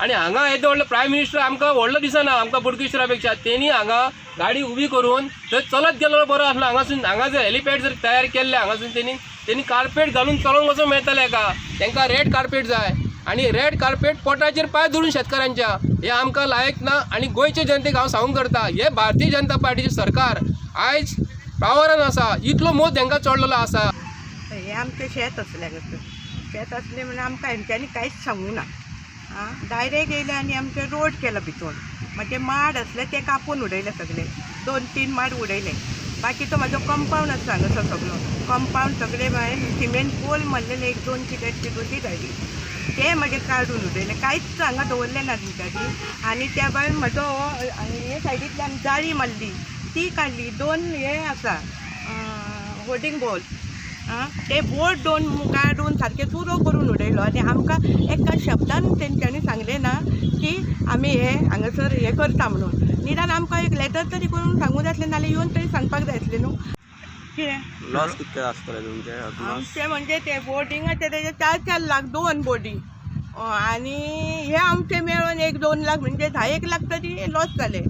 आणि हांगा येदो व्हडलो प्रायम मिनिस्टर आमकां व्हडलो दिसना आमकां बोडगेश्वरा पेक्षा. तेणी हांगा गाडी उबी करून थंय चलत गेलो बरो आसलो. हांगा जर हेलिपॅड जर तयार केल्ले हांगासून तेणी कार्पेट घालून चलोवंक वचूंक मेळटलें हेका. तांकां रेड कार्पेट जाय आणि रेड कार्पेट पोटाचेर पांय धरून शेतकाऱ्यांच्या हे आमकां लायक ना. आणि गोंयचे जनतेक हांव सांगूंक करता हे भारतीय जनता पार्टीचे सरकार आयज पावरान आसा. इतलो मोद तांकां चडलेलो आसा. हे आमचें शेत असलें शेत असलें म्हणून आमकां हेंच्यांनी कांयच सांगूंक ना. डायरेक्ट येयले आनी आमचे रोड केलो भितून. म्हणजे माड असले ते कापून उडयले सगळे. 2-3 माड उडयले. बाकी तो म्हाजो कंपाऊंड आसा हांगासर सगळो. कंपाऊंड सगळे मागीर सिमेंट पोल मारलेले 1-2 कित्याची दोनी गाडी ते मागीर काडून उडयले. कांयच हांगा दवरलें ना गाडी. आनी त्या भायर म्हजो हे सायडींतल्यान जाळी मारली ती काडली. 2 हे आसा होर्डिंग बोर्ड ते बोर्ड 2 काडून सारके चुरो करून उडयलो. आनी आमकां एका शब्दान तेंच्यांनी सांगलें ना की आमी हे हांगासर हे करता म्हणून. निदान आमकां एक लेटर तरी करून सांगूं जाय आसलें नाल्यार येवन तरी सांगपाक जाय आसलें न्हू. कितें लॉस कितके आसतले तुमचे आमचे म्हणजे ते बोर्डिंगाचे तेजे 4-4 लाख 2 बोर्डिंग. आनी हे आमचे मेळून 1-2 लाख म्हणजे 10-1 लाख तरी लॉस जाले.